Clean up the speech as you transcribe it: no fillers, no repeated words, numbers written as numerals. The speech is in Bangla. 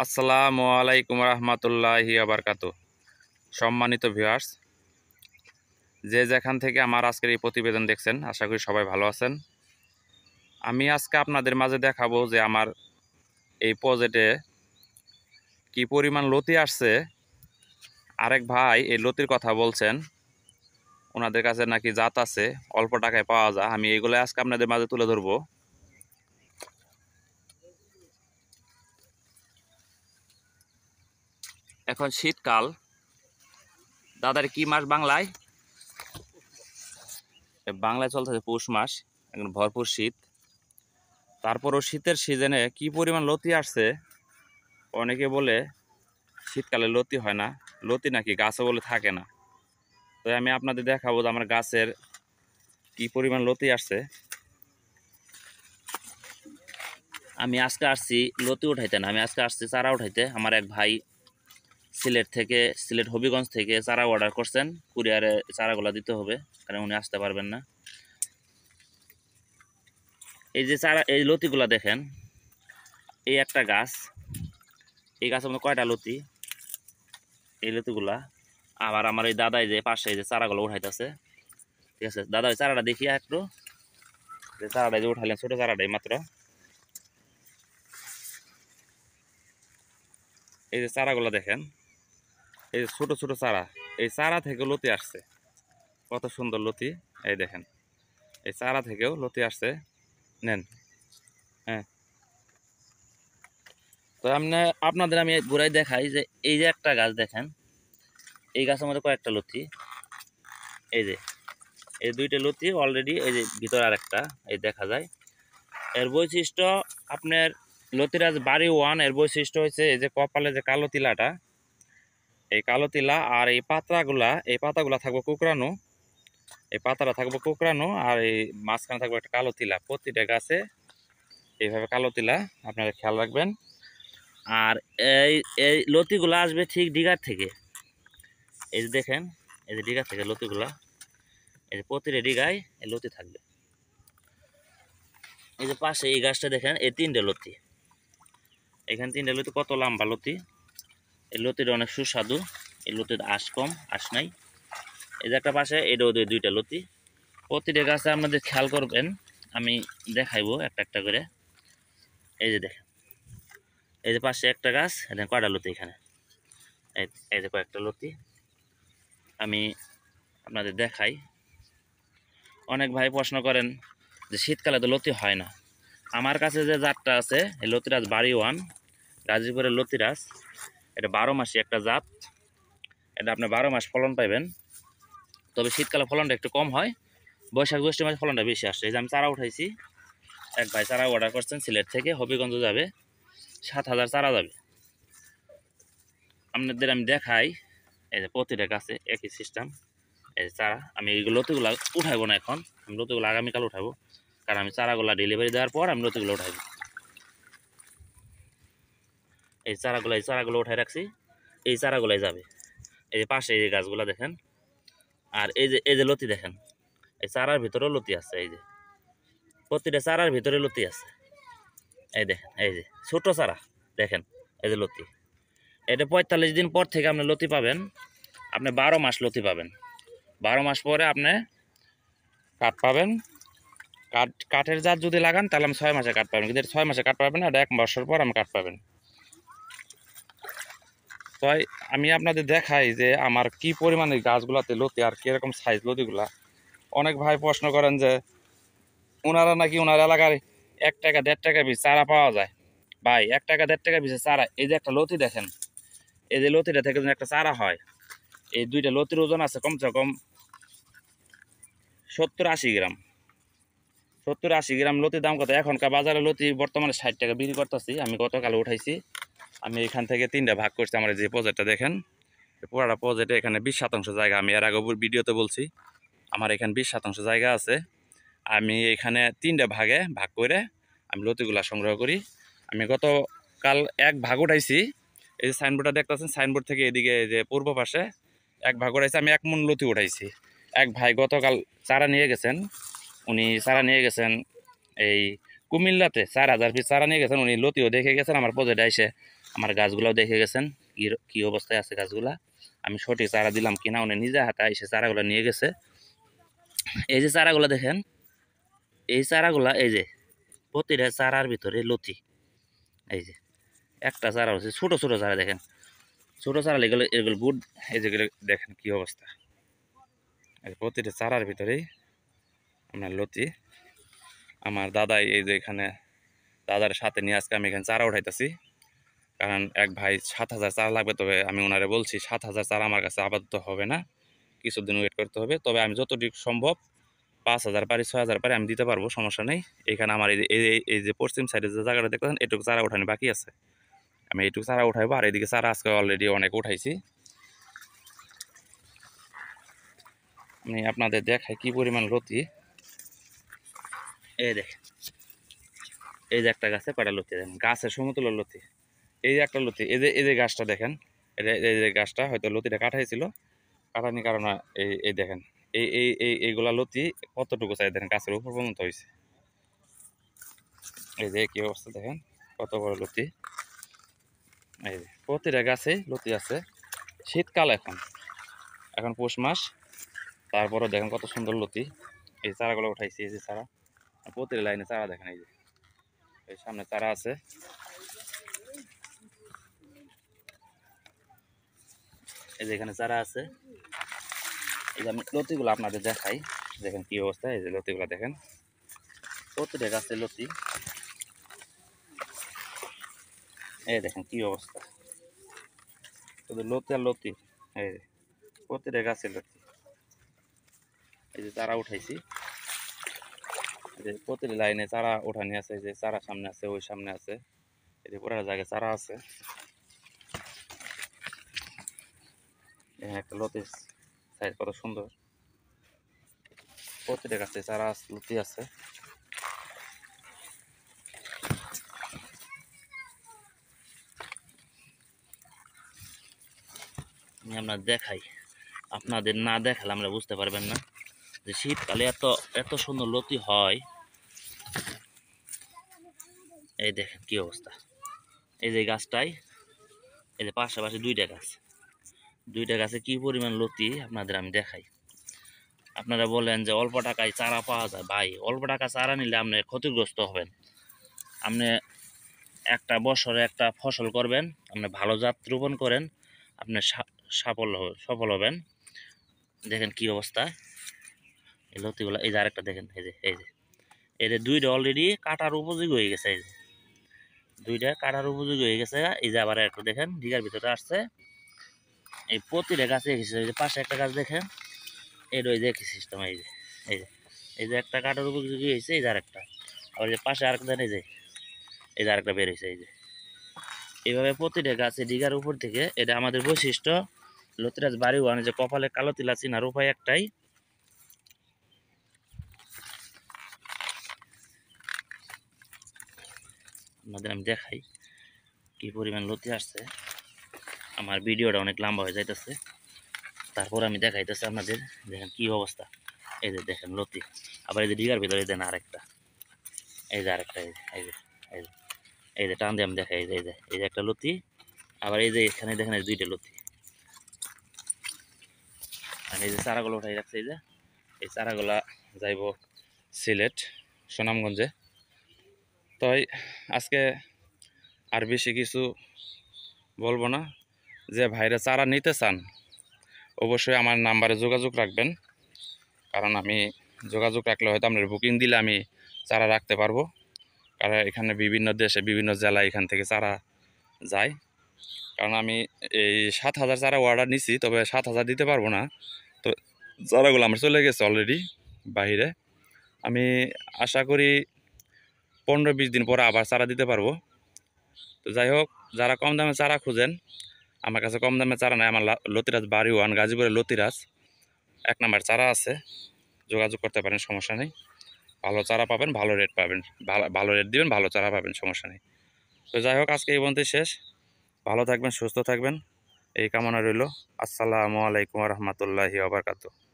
আসসালামু আলাইকুম রহমতুল্লাহি আবরকাতু। সম্মানিত ভিউয়ার্স, যে যেখান থেকে আমার আজকের এই প্রতিবেদন দেখছেন, আশা করি সবাই ভালো আছেন। আমি আজকে আপনাদের মাঝে দেখাবো যে আমার এই প্রজেক্টে কি পরিমাণ লতি আসছে। আরেক ভাই এই লতির কথা বলছেন, ওনাদের কাছে নাকি জাত আছে, অল্প টাকায় পাওয়া যায়। আমি এগুলো আজকে আপনাদের মাঝে তুলে ধরবো। এখন শীতকাল, দাদার কি মাস বাংলায়? বাংলায় চলতেছে পৌষ মাস, এখন ভরপুর শীত। তারপরও শীতের সিজনে কি পরিমাণ লতি আসছে। অনেকে বলে শীতকালে লতি হয় না, লতি নাকি গাছে বলে থাকে না। তো আমি আপনাদের দেখাবো যে আমার গাছের কি পরিমাণ লতি আসছে। আমি আজকে আসছি লতি উঠাইতে না, আমি আজকে আসছি চারা উঠাইতে। আমার এক ভাই সিলেট হবিগঞ্জ থেকে চারা অর্ডার করছেন, কুরিয়ারে চারাগুলো দিতে হবে, কারণ উনি আসতে পারবেন না। এই যে চারা, এই লতিগুলা দেখেন, এই একটা গাছ, এই গাছের মধ্যে কয়টা লতি, এই লতিগুলা। আবার আমার এই দাদাই যে পাশে এই যে চারাগুলো উঠাইতেছে, ঠিক আছে দাদা, ওই চারাটা দেখি একটু। যে চারাটা যে উঠাইলেন, ছোট চারাটাই মাত্র। এই যে চারাগুলো দেখেন, এই যে ছোট ছোট চারা, এই চারা থেকে লতি আসছে। কত সুন্দর লতি, এই দেখেন, এই চারা থেকেও লতি আসছে। নেন, হ্যাঁ। তো আপনাদের আমি ঘুরাই দেখাই যে এই যে একটা গাছ দেখেন, এই গাছের মধ্যে কয়েকটা লতি। এই যে এই দুইটা লতি অলরেডি, এই যে ভিতরে আর একটা এই দেখা যায়। এর বৈশিষ্ট্য আপনার লতিরাজ বাড়ি ওয়ান, এর বৈশিষ্ট্য হচ্ছে এই যে কপালে যে কালো তিলাটা, এই কালো তিলা, আর এই পাতাগুলা থাকবে কুকরানো, এই পাতাটা থাকবে কুকরানো, আর এই মাঝখানে থাকবে একটা কালো তিলা। প্রতিটা গাছে এইভাবে কালো তিলা, আপনারা খেয়াল রাখবেন। আর এই এই লতিগুলা আসবে ঠিক ডিগার থেকে। এই যে দেখেন, এই যে ডিগার থেকে লতিগুলা, এই যে প্রতিটা ডিগায় এই লতি থাকবে। এই যে পাশে এই গাছটা দেখেন, এই তিনটে লতি, এখানে তিনটে লতি, কত লম্বা লতি। এই লতিটা অনেক সুস্বাদু, এই লতির আঁশ কম, আঁশ নাই। এই যে একটা পাশে, এটাও দুইটা লতি। প্রতিটা গাছে আপনাদের খেয়াল করবেন, আমি দেখাইবো একটা একটা করে। এই যে দেখেন, এই যে পাশে একটা গাছ, এখানে কয়টা লতি, এখানে এই যে কয়েকটা লতি আমি আপনাদের দেখাই। অনেক ভাই প্রশ্ন করেন যে শীতকালে তো লতি হয় না। আমার কাছে যে জাতটা আছে, এই লতিরাজ বাড়ি ওয়ান, গাজীপুরের লতিরাজ, এটা 12 মাসি একটা জাত। এটা আপনি 12 মাস ফলন পাইবেন, তবে শীতকালে ফলনটা একটু কম হয়, বৈশাখ জ্যৈষ্ঠ মাসে ফলনটা বেশি আসে। এই যে আমি চারা উঠাইছি, এক ভাই চারা অর্ডার করছেন, সিলেট থেকে হবিগঞ্জ যাবে, 7,000 চারা যাবে। আপনাদের আমি দেখাই, এই যে প্রতিটা গাছে একই সিস্টেম, এই যে চারা। আমি এই লতিগুলা উঠাইবো না এখন, আমি লতিগুলো আগামীকাল উঠাবো, কারণ আমি চারাগুলা ডেলিভারি দেওয়ার পর আমি লতিগুলো উঠাইবো। এই চারাগুলো উঠাই রাখছি, এই চারাগুলাই যাবে। এই যে পাশে এই গাছগুলা দেখেন, আর এই যে লতি দেখেন, এই চারার ভিতরেও লতি আছে। এই যে প্রতিটা চারার ভিতরে লতি আছে। এই দেখেন, এই যে ছোট চারা দেখেন, এই যে লতি। এটা 45 দিন পর থেকে আপনি লতি পাবেন, আপনি 12 মাস লতি পাবেন। 12 মাস পরে আপনি কাঠ পাবেন। কাঠের জাত যদি লাগান তাহলে আমি 6 মাসে কাঠ পাবেন, কিন্তু 6 মাসে কাঠ পাবেন না, এটা 1 বছর পর আমি কাঠ পাবেন। তাই আমি আপনাদের দেখাই যে আমার কি পরিমাণে গাছগুলাতে লতি আর কিরকম সাইজ লতিগুলা। অনেক ভাই প্রশ্ন করেন যে ওনারা নাকি ওনার এলাকায় 1 টাকা 1.5 টাকা পিস চারা পাওয়া যায়। ভাই 1 টাকা 1.5 টাকা পিসের চারা, এই যে একটা লতি দেখেন, এই যে লতিটা থেকে যদি একটা চারা হয়, এই দুইটা লতির ওজন আছে কমসে কম 70-80 গ্রাম। 70-80 গ্রাম লতির দাম কত? এখনকার বাজারে লতি বর্তমানে 60 টাকা বিক্রি করতেছি। আমি গতকাল উঠাইছি, আমি এখান থেকে 3টা ভাগ করছি। আমার যে প্রজেক্টটা দেখেন, পুরাটা প্রজেক্টে এখানে 20% জায়গা, আমি এর আগে ভিডিওতে বলছি আমার এখানে 20% জায়গা আছে। আমি এখানে 3টা ভাগে ভাগ করে আমি লতিগুলা সংগ্রহ করি। আমি গতকাল এক ভাগ উঠাইছি, এই যে সাইনবোর্ডটা দেখতেছেন, সাইনবোর্ড থেকে এদিকে যে পূর্ব পাশে এক ভাগ উঠাইছি, আমি 1 মণ লতি উঠাইছি। এক ভাই গতকাল চারা নিয়ে গেছেন, উনি চারা নিয়ে গেছেন এই কুমিল্লাতে 4000 পিস চারা নিয়ে গেছেন উনি। লতিও দেখে গেছেন, আমার প্রজেক্টে এসে আমার গাছগুলাও দেখে গেছেন কি অবস্থায় আছে গাছগুলা, আমি সঠিক চারা দিলাম কিনা। উনি নিজে হাতে এসে চারাগুলো নিয়ে গেছে। এই যে চারাগুলো দেখেন, এই চারাগুলা এই যে প্রতিটা চারার ভিতরে লতি। এই যে একটা চারা হচ্ছে ছোট ছোট চারা, দেখেন ছোট চারা লেগে এগুলো গুড। এই যেগুলো দেখেন কি অবস্থা, প্রতিটা চারার ভিতরেই আপনার লতি। আমার দাদাই এই যে এখানে দাদার সাথে নিয়ে আজকে আমি এখানে চারা উঠাইতেছি, কারণ এক ভাই 7000 চারা লাগবে। তবে আমি ওনারে বলছি 7000 চারা আমার কাছে আপাতত হবে না, কিছুদিন ওয়েট করতে হবে। তবে আমি যতটুকু সম্ভব 5000 পারি 6000 পারি আমি দিতে পারবো, সমস্যা নেই। এখানে আমার এই যে পশ্চিম সাইডে যে জায়গাটা দেখতেছেন এটুকু চারা উঠানো বাকি আছে, আমি এইটুকু চারা উঠাইবো। আর এদিকে চারা আজকে অলরেডি অনেক উঠাইছি। আমি আপনাদের দেখাই কি পরিমাণ লতি। এই দেখেন, এই যে একটা গাছে কয়টা লতি, দেখেন গাছের সমতুল্য লতি। এই যে একটা লতি, এই যে গাছটা দেখেন, এই যে গাছটা হয়তো লতিটা কাটাইছিল, কাটানির কারণে এই দেখেন এইগুলা লতি কতটুকু চাই দেখেন, গাছের উপর পর্যন্ত হয়েছে। এই যে কি অবস্থা দেখেন, কত বড় লতি। এই যে প্রতিটা গাছে লতি আছে। শীতকাল এখন পৌষ মাস, তারপরে দেখেন কত সুন্দর লতি। এই চারাগুলো উঠাইছি, এই যে চারা প্রতিটা লাইনে চারা দেখেন। এই যে এই সামনে চারা আছে, এই যে এখানে চারা আছে। এই যে আমি লতিগুলো আপনাদের দেখাই, দেখেন কি অবস্থা। এই যে লতিগুলো দেখেন, প্রতিটা গাছে লতি। এই দেখেন কি অবস্থা, শুধু লতি আর লতি। এই যে প্রতিটা গাছে লতি। এই যে চারা উঠাইছি, এই যে প্রতিটা লাইনে চারা উঠানি আছে। এই যে চারা সামনে আছে, ওই সামনে আছে, এই যে পুরো জায়গায় চারা আছে। একটা লতির সাইজ কত সুন্দর, প্রতিটা গাছে চারা লতি আছে। আমি আপনার দেখাই, আপনাদের না দেখালে আমরা বুঝতে পারবেন না যে শীতকালে এত সুন্দর লতি হয়। এই দেখেন কি অবস্থা। এই যে গাছটাই, এই যে পাশাপাশি দুইটা গাছে কি পরিমাণ লতি আপনাদের আমি দেখাই। আপনারা বলেন যে অল্প টাকায় চারা পাওয়া যায়, ভাই অল্প টাকা চারা নিলে আপনি ক্ষতিগ্রস্ত হবেন। আপনি একটা বছরে একটা ফসল করবেন, আপনি ভালো জাত রোপণ করেন, আপনি সফল হবেন। দেখেন কি অবস্থা এই লতিগুলা। এই যে আরেকটা দেখেন, এই যে দুইটা অলরেডি কাটার উপযোগী হয়ে গেছে। এই যে দুইটা কাটার উপযোগী হয়ে গেছে। এই যে আবার একটা দেখেন ডিগার ভিতরে আসছে। এই প্রতিটা গাছে এই যে পাশে একটা গাছ দেখেন, এটা ওই যে একই সিস্টেম। এই যে এই যে একটা কাটার উপযোগী হয়েছে। এই যে আরেকটা, আবার যে পাশে আরেকটা দেন, এই যে আরেকটা বের হয়েছে। এই যে এইভাবে প্রতিটা গাছে ডিগার উপর থেকে। এটা আমাদের বৈশিষ্ট্য লতিরাজ বাড়ি ওয়ানে, যে কপালে কালো তিল চিনার উপায় একটাই, আপনাদের আমি দেখাই কি পরিমাণ লতি আসছে। আমার ভিডিওটা অনেক লম্বা হয়ে যাইতেছে, তারপর আমি দেখাইতেছি আপনাদের। দেখেন কি অবস্থা, এই যে দেখেন লতি। আবার এই যে ডিগার ভিতরে দেন আরেকটা, এই যে আরেকটা, এই যে এই যে এই যে টান দিয়ে আমি দেখাই। এই যে একটা লতি, আবার এই যে এখানে দেখেন এই দুইটা লতি। আর এই যে চারাগুলো উঠাই রাখছে, এই যে এই চারাগুলা যাইব সিলেট সুনামগঞ্জে। তাই আজকে আর বেশি কিছু বলবো না। যে ভাইরা চারা নিতে চান অবশ্যই আমার নাম্বারে যোগাযোগ রাখবেন, কারণ আমি যোগাযোগ রাখলে হয়তো আপনার বুকিং দিলে আমি চারা রাখতে পারবো। কারণ এখানে বিভিন্ন দেশে বিভিন্ন জেলায় এখান থেকে চারা যায়। কারণ আমি এই 7000 চারা অর্ডার নিছি, তবে 7000 দিতে পারবো না। তো চারাগুলো আমার চলে গেছে অলরেডি বাইরে। আমি আশা করি 15-20 দিন পরে আবার চারা দিতে পারবো। তো যাই হোক, যারা কম দামে চারা খুঁজেন, আমার কাছে কম দামে চারা নাই। আমার লতিরাজ বাড়ি ওয়ান গাজীপুরের লতিরাজ 1 নাম্বার চারা আছে, যোগাযোগ করতে পারেন, সমস্যা নেই। ভালো চারা পাবেন, ভালো রেট পাবেন, ভালো রেট দিবেন, ভালো চারা পাবেন, সমস্যা নেই। তো যাই হোক, আজকে এই পর্যন্তই শেষ। ভালো থাকবেন, সুস্থ থাকবেন, এই কামনা রইল। আসসালামু আলাইকুম রহমতুল্লাহি ওয়া বারাকাতুহু।